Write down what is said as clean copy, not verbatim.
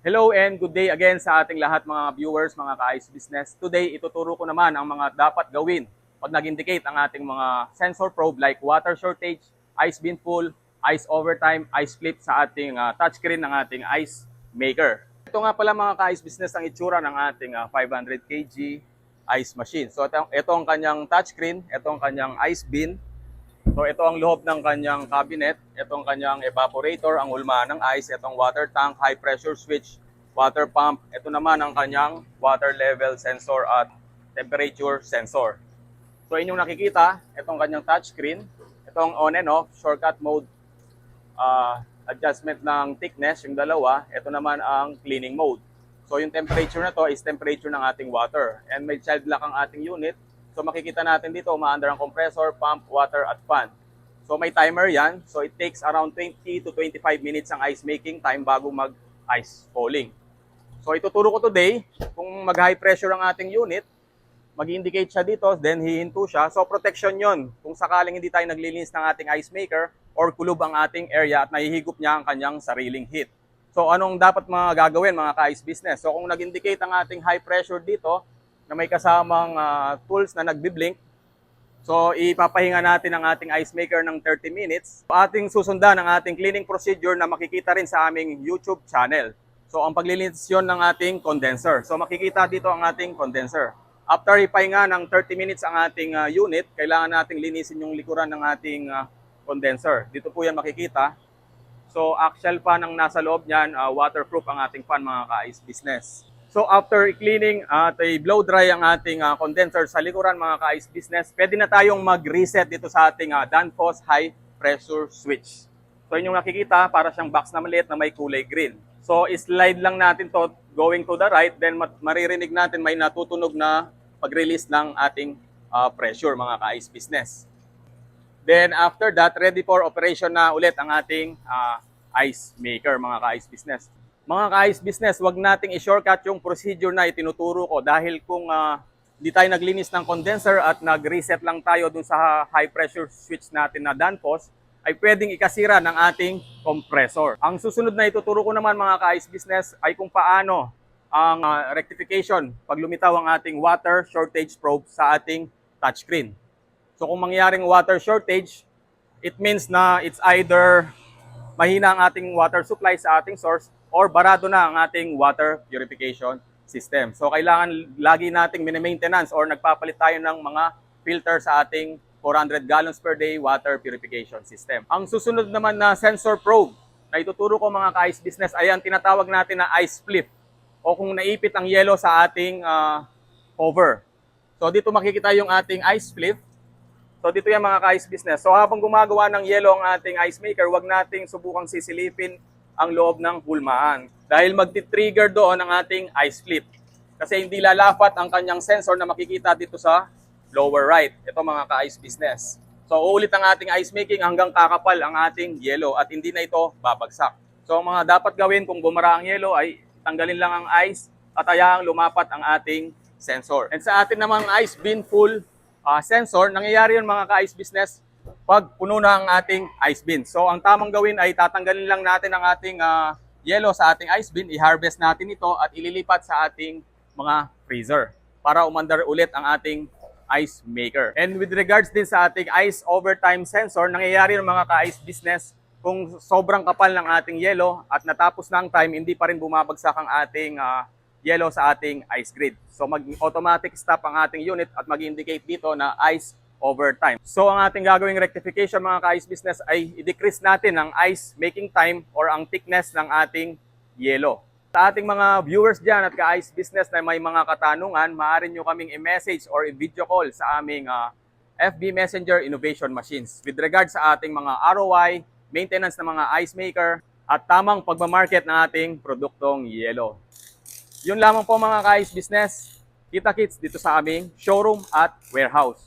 Hello and good day again sa ating lahat mga viewers, mga ka-ice business. Today, ituturo ko naman ang mga dapat gawin pag nag-indicate ang ating mga sensor probe like water shortage, ice bin full, ice overtime, ice flip sa ating touchscreen ng ating ice maker. Ito nga pala mga ka-ice business ang itsura ng ating 500 kg ice machine. So ito ang kanyang touchscreen, ito ang kanyang ice bin. So ito ang loob ng kanyang cabinet, ito ang kanyang evaporator, ang hulmahan ng ice, itong water tank, high pressure switch, water pump, ito naman ang kanyang water level sensor at temperature sensor. So inyong nakikita, itong kanyang touchscreen, itong on and off, shortcut mode, adjustment ng thickness, yung dalawa, ito naman ang cleaning mode. So yung temperature na to is temperature ng ating water. And may child lock ang ating unit. So makikita natin dito, umaandar ang compressor, pump, water, at fan. So may timer yan. So it takes around 20 to 25 minutes ang ice making time bago mag-ice falling. So ituturo ko today, kung mag-high pressure ang ating unit, mag-indicate siya dito, then hihinto siya. So protection yon kung sakaling hindi tayo naglilinis ng ating ice maker or kulob ang ating area at nahihigop niya ang kanyang sariling heat. So anong dapat mga gagawin mga ka-ice business? So kung nag-indicate ang ating high pressure dito, na may kasamang tools na nagbi-blink. So, ipapahinga natin ang ating ice maker ng 30 minutes. Ating susundan ang ating cleaning procedure na makikita rin sa aming YouTube channel. So, ang paglilinis yun ng ating condenser. So, makikita dito ang ating condenser. After ipahinga ng 30 minutes ang ating unit, kailangan nating linisin yung likuran ng ating condenser. Dito po yan makikita. So, axial fan ang nasa loob niyan, waterproof ang ating fan mga ka-ice business. So after cleaning at blow dry ang ating condenser sa likuran mga ka-ice business, pwede na tayong mag-reset dito sa ating Danfoss high pressure switch. So inyong nakikita, para siyang box na maliit na may kulay green. So slide lang natin to going to the right, then maririnig natin may natutunog na pag-release ng ating pressure mga ka-ice business. Then after that, ready for operation na ulit ang ating ice maker mga ka-ice business. Mga ka-ice business, wag nating i-shortcut yung procedure na itinuturo ko dahil kung hindi tayo naglinis ng condenser at nag-reset lang tayo dun sa high pressure switch natin na Danfoss, ay pwedeng ikasira ng ating compressor. Ang susunod na ituturo ko naman mga ka-ice business ay kung paano ang rectification pag lumitaw ang ating water shortage probe sa ating touchscreen. So kung mangyaring water shortage, it means na it's either mahina ang ating water supply sa ating source or barado na ang ating water purification system. So kailangan lagi nating mini-maintenance or nagpapalit tayo ng mga filter sa ating 400 gallons per day water purification system. Ang susunod naman na sensor probe na ituturo ko mga ka-ice business ay ang tinatawag natin na ice flip o kung naipit ang yelo sa ating cover. So dito makikita yung ating ice flip. So dito yan mga ka-ice business. So habang gumagawa ng yelo ang ating ice maker, wag nating subukang sisilipin ang loob ng hulmahan. Dahil magti-trigger doon ang ating ice flip. Kasi hindi lalafat ang kanyang sensor na makikita dito sa lower right. Ito mga ka-ice business. So uulit ang ating ice making hanggang kakapal ang ating yelo at hindi na ito babagsak. So mga dapat gawin kung bumara ang yelo ay tanggalin lang ang ice at hayaang lumapat ang ating sensor. And sa atin namang ice bin full sensor, nangyayari yun mga ka-ice business pag puno na ang ating ice bin. So ang tamang gawin ay tatanggalin lang natin ang ating yelo sa ating ice bin, i-harvest natin ito at ililipat sa ating mga freezer para umandar ulit ang ating ice maker. And with regards din sa ating ice overtime sensor, nangyayari ng mga ka-ice business kung sobrang kapal ng ating yelo at natapos na ang time, hindi pa rin bumabagsak ang ating yelo sa ating ice grid. So mag-automatic stop ang ating unit at mag-indicate dito na ice overtime. So ang ating gagawing rectification mga ka-ice business ay i-decrease natin ang ice making time or ang thickness ng ating yelo. Sa ating mga viewers dyan at ka-ice business na may mga katanungan, maaari nyo kaming i-message or i-video call sa aming FB Messenger Innovation Machines with regard sa ating mga ROI, maintenance ng mga ice maker at tamang pagmamarket ng ating produktong yelo. Yun lamang po mga ka-ice business. Kita-kits dito sa aming showroom at warehouse.